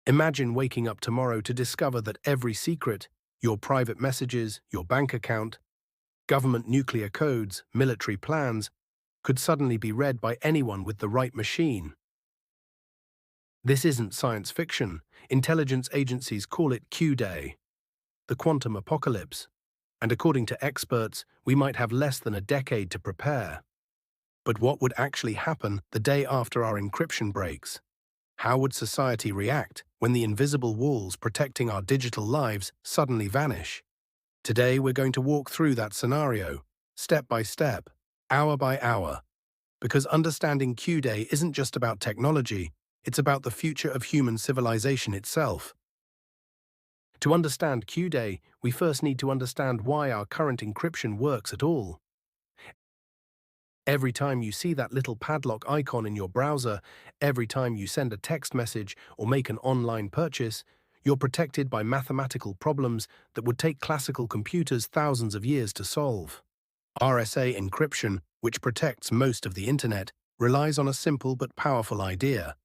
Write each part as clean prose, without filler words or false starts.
Imagine waking up tomorrow to discover that every secret, your private messages, your bank account, government nuclear codes, military plans, could suddenly be read by anyone with the right machine. This isn't science fiction. Intelligence agencies call it Q-Day, the quantum apocalypse. And according to experts, we might have less than a decade to prepare. But what would actually happen the day after our encryption breaks? How would society react when the invisible walls protecting our digital lives suddenly vanish? Today, we're going to walk through that scenario, step by step, hour by hour, because understanding Q-Day isn't just about technology, it's about the future of human civilization itself. To understand Q-Day, we first need to understand why our current encryption works at all. Every time you see that little padlock icon in your browser, every time you send a text message or make an online purchase, you're protected by mathematical problems that would take classical computers thousands of years to solve. RSA encryption, which protects most of the internet, relies on a simple but powerful idea.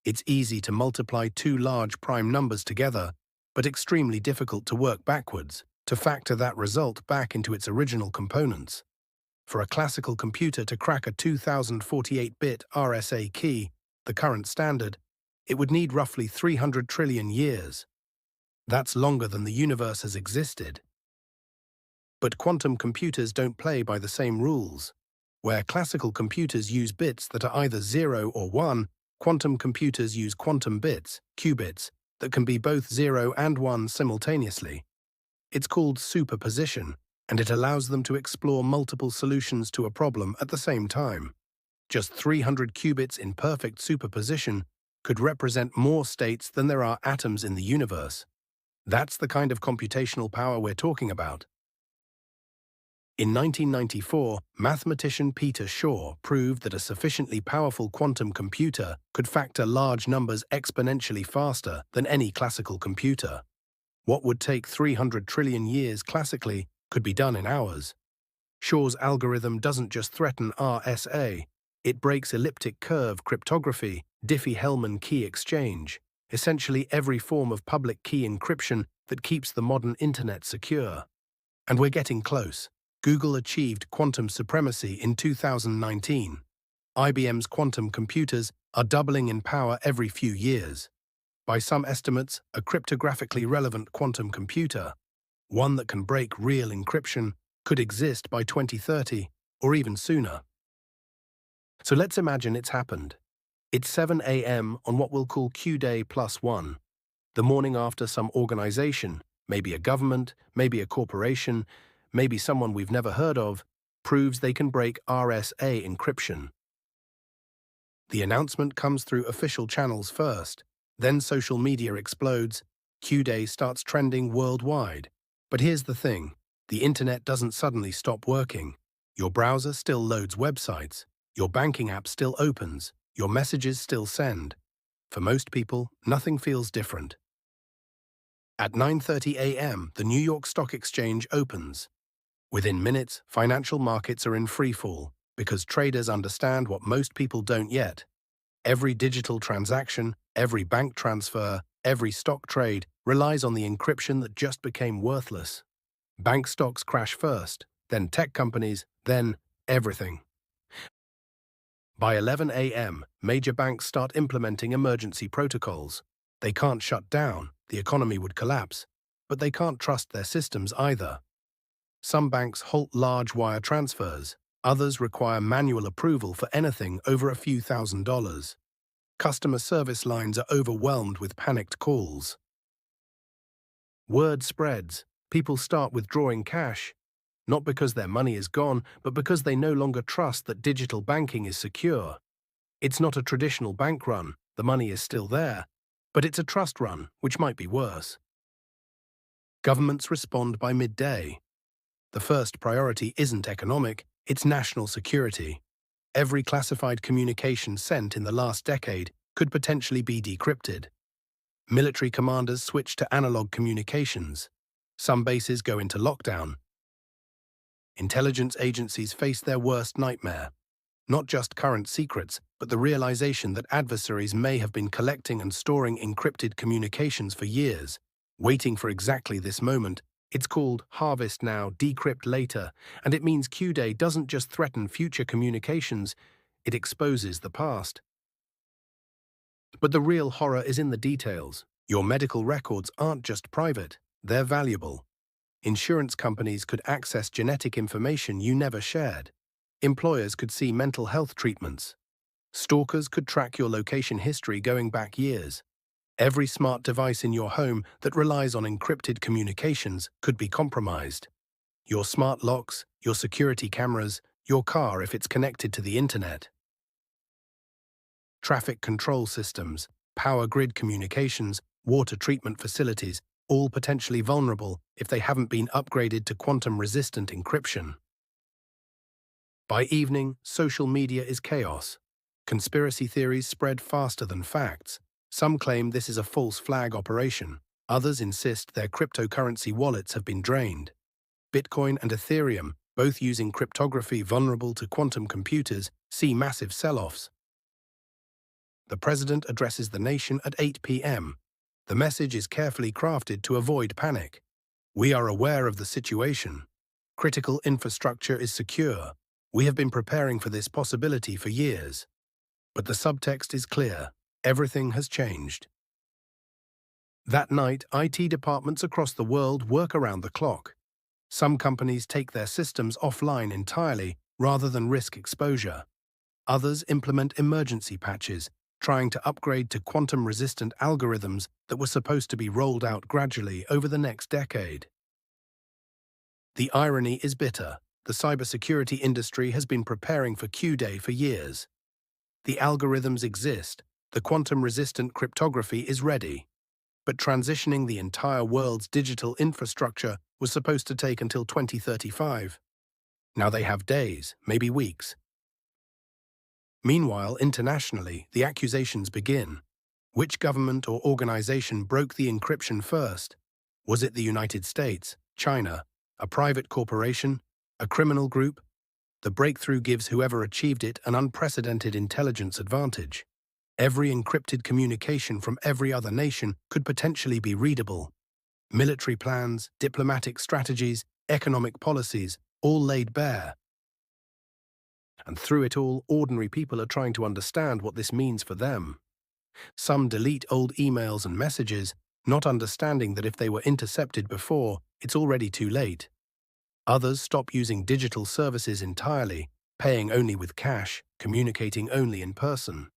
It's easy to multiply two large prime numbers together, but extremely difficult to work backwards, to factor that result back into its original components. For a classical computer to crack a 2048-bit RSA key, the current standard, it would need roughly 300 trillion years. That's longer than the universe has existed. But quantum computers don't play by the same rules. Where classical computers use bits that are either 0 or 1, quantum computers use quantum bits, qubits, that can be both 0 and 1 simultaneously. It's called superposition, and it allows them to explore multiple solutions to a problem at the same time. Just 300 qubits in perfect superposition could represent more states than there are atoms in the universe. That's the kind of computational power we're talking about. In 1994, mathematician Peter Shor proved that a sufficiently powerful quantum computer could factor large numbers exponentially faster than any classical computer. What would take 300 trillion years classically could be done in hours. Shor's algorithm doesn't just threaten RSA, it breaks elliptic curve cryptography, Diffie-Hellman key exchange, essentially every form of public key encryption that keeps the modern internet secure. And we're getting close. Google achieved quantum supremacy in 2019. IBM's quantum computers are doubling in power every few years. By some estimates, a cryptographically relevant quantum computer, one that can break real encryption, could exist by 2030 or even sooner. So let's imagine it's happened. It's 7 a.m. on what we'll call Q-Day +1, the morning after some organization, maybe a government, maybe a corporation, maybe someone we've never heard of, proves they can break RSA encryption. The announcement comes through official channels first, then social media explodes, Q-Day starts trending worldwide. But here's the thing, the internet doesn't suddenly stop working. Your browser still loads websites, your banking app still opens, your messages still send. For most people, nothing feels different. At 9:30 a.m., the New York Stock Exchange opens. Within minutes, financial markets are in freefall because traders understand what most people don't yet. Every digital transaction, every bank transfer, every stock trade relies on the encryption that just became worthless. Bank stocks crash first, then tech companies, then everything. By 11 a.m., major banks start implementing emergency protocols. They can't shut down, the economy would collapse, but they can't trust their systems either. Some banks halt large wire transfers, others require manual approval for anything over a few $1,000s. Customer service lines are overwhelmed with panicked calls. Word spreads. People start withdrawing cash, not because their money is gone, but because they no longer trust that digital banking is secure. It's not a traditional bank run, the money is still there, but it's a trust run, which might be worse. Governments respond by midday. The first priority isn't economic, it's national security. Every classified communication sent in the last decade could potentially be decrypted. Military commanders switch to analog communications. Some bases go into lockdown. Intelligence agencies face their worst nightmare. Not just current secrets, but the realization that adversaries may have been collecting and storing encrypted communications for years, waiting for exactly this moment. It's called Harvest Now, Decrypt Later, and it means Q-Day doesn't just threaten future communications, it exposes the past. But the real horror is in the details. Your medical records aren't just private, they're valuable. Insurance companies could access genetic information you never shared. Employers could see mental health treatments. Stalkers could track your location history going back years. Every smart device in your home that relies on encrypted communications could be compromised. Your smart locks, your security cameras, your car if it's connected to the internet. Traffic control systems, power grid communications, water treatment facilities, all potentially vulnerable if they haven't been upgraded to quantum-resistant encryption. By evening, social media is chaos. Conspiracy theories spread faster than facts. Some claim this is a false flag operation. Others insist their cryptocurrency wallets have been drained. Bitcoin and Ethereum, both using cryptography vulnerable to quantum computers, see massive sell-offs. The president addresses the nation at 8 p.m. The message is carefully crafted to avoid panic. We are aware of the situation. Critical infrastructure is secure. We have been preparing for this possibility for years. But the subtext is clear. Everything has changed. That night, IT departments across the world work around the clock. Some companies take their systems offline entirely rather than risk exposure. Others implement emergency patches, trying to upgrade to quantum-resistant algorithms that were supposed to be rolled out gradually over the next decade. The irony is bitter. The cybersecurity industry has been preparing for Q-Day for years. The algorithms exist. The quantum-resistant cryptography is ready. But transitioning the entire world's digital infrastructure was supposed to take until 2035. Now they have days, maybe weeks. Meanwhile, internationally, the accusations begin. Which government or organization broke the encryption first? Was it the United States, China, a private corporation, a criminal group? The breakthrough gives whoever achieved it an unprecedented intelligence advantage. Every encrypted communication from every other nation could potentially be readable. Military plans, diplomatic strategies, economic policies, all laid bare. And through it all, ordinary people are trying to understand what this means for them. Some delete old emails and messages, not understanding that if they were intercepted before, it's already too late. Others stop using digital services entirely, paying only with cash, communicating only in person.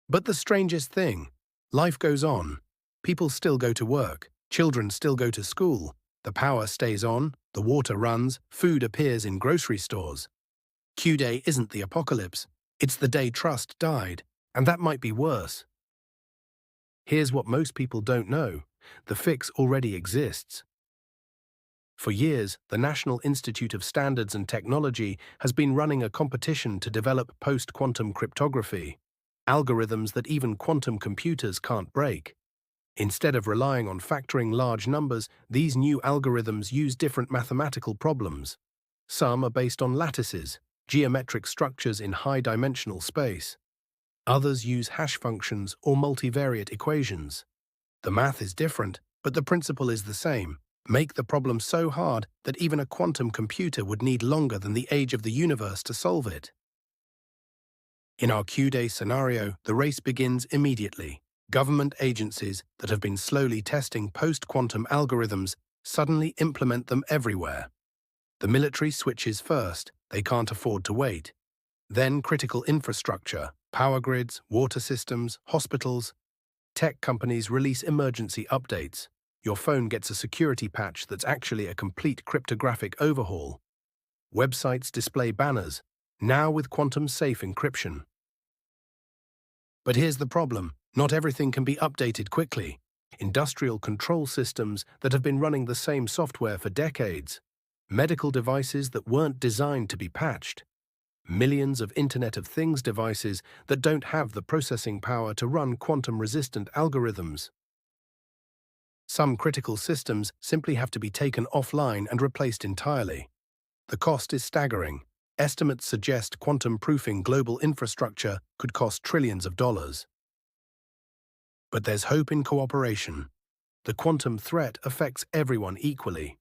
But the strangest thing, life goes on. People still go to work, children still go to school, the power stays on, the water runs, food appears in grocery stores. Q-Day isn't the apocalypse, it's the day trust died, and that might be worse. Here's what most people don't know. The fix already exists. For years, the National Institute of Standards and Technology has been running a competition to develop post-quantum cryptography, algorithms that even quantum computers can't break. Instead of relying on factoring large numbers, these new algorithms use different mathematical problems. Some are based on lattices, geometric structures in high-dimensional space. Others use hash functions or multivariate equations. The math is different, but the principle is the same. Make the problem so hard that even a quantum computer would need longer than the age of the universe to solve it. In our Q-Day scenario, the race begins immediately. Government agencies that have been slowly testing post-quantum algorithms suddenly implement them everywhere. The military switches first, they can't afford to wait. Then critical infrastructure, power grids, water systems, hospitals. Tech companies release emergency updates. Your phone gets a security patch that's actually a complete cryptographic overhaul. Websites display banners, now with quantum-safe encryption. But here's the problem. Not everything can be updated quickly. Industrial control systems that have been running the same software for decades. Medical devices that weren't designed to be patched. Millions of Internet of Things devices that don't have the processing power to run quantum-resistant algorithms. Some critical systems simply have to be taken offline and replaced entirely. The cost is staggering. Estimates suggest quantum-proofing global infrastructure could cost trillions of dollars. But there's hope in cooperation. The quantum threat affects everyone equally.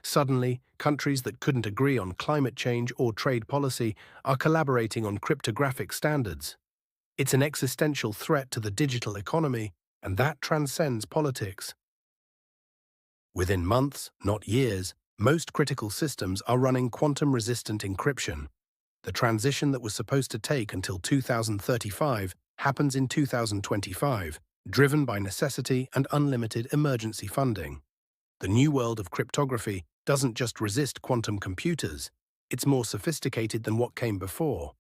Suddenly, countries that couldn't agree on climate change or trade policy are collaborating on cryptographic standards. It's an existential threat to the digital economy, and that transcends politics. Within months, not years, most critical systems are running quantum-resistant encryption. The transition that was supposed to take until 2035 happens in 2025, driven by necessity and unlimited emergency funding. The new world of cryptography doesn't just resist quantum computers, it's more sophisticated than what came before.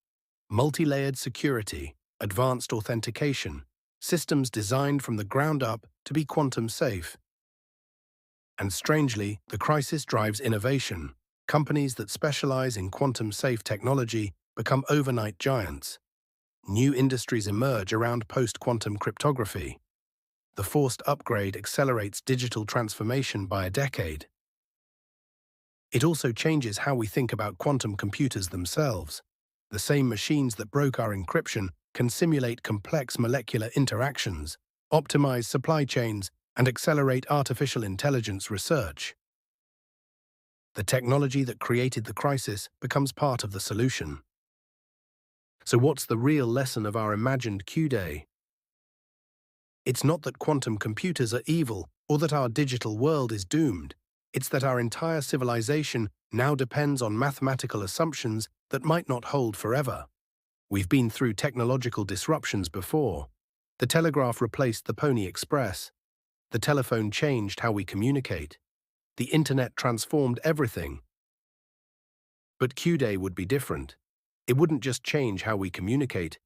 Multi-layered security, advanced authentication, systems designed from the ground up to be quantum safe. And strangely, the crisis drives innovation. Companies that specialize in quantum-safe technology become overnight giants. New industries emerge around post-quantum cryptography. The forced upgrade accelerates digital transformation by a decade. It also changes how we think about quantum computers themselves. The same machines that broke our encryption can simulate complex molecular interactions, optimize supply chains, and accelerate artificial intelligence research. The technology that created the crisis becomes part of the solution. So what's the real lesson of our imagined Q-Day? It's not that quantum computers are evil or that our digital world is doomed. It's that our entire civilization now depends on mathematical assumptions that might not hold forever. We've been through technological disruptions before. The telegraph replaced the Pony Express. The telephone changed how we communicate. The internet transformed everything. But Q-Day would be different. It wouldn't just change how we communicate.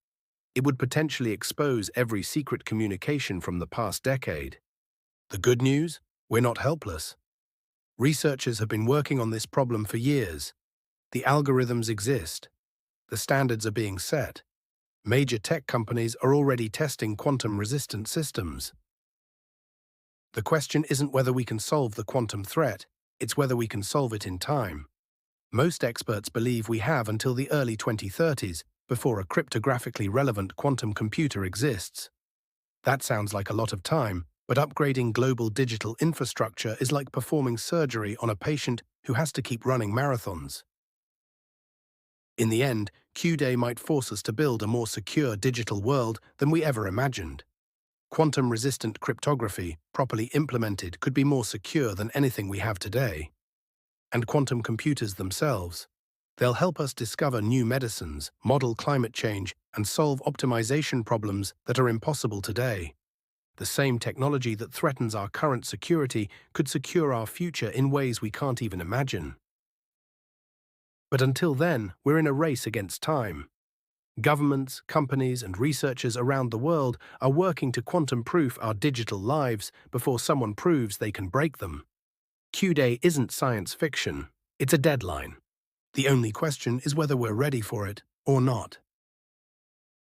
It would potentially expose every secret communication from the past decade. The good news? We're not helpless. Researchers have been working on this problem for years. The algorithms exist. The standards are being set. Major tech companies are already testing quantum-resistant systems. The question isn't whether we can solve the quantum threat, it's whether we can solve it in time. Most experts believe we have until the early 2030s before a cryptographically relevant quantum computer exists. That sounds like a lot of time, but upgrading global digital infrastructure is like performing surgery on a patient who has to keep running marathons. In the end, Q-Day might force us to build a more secure digital world than we ever imagined. Quantum-resistant cryptography, properly implemented, could be more secure than anything we have today. And quantum computers themselves. They'll help us discover new medicines, model climate change, and solve optimization problems that are impossible today. The same technology that threatens our current security could secure our future in ways we can't even imagine. But until then, we're in a race against time. Governments, companies, and researchers around the world are working to quantum-proof our digital lives before someone proves they can break them. Q-Day isn't science fiction, it's a deadline. The only question is whether we're ready for it or not.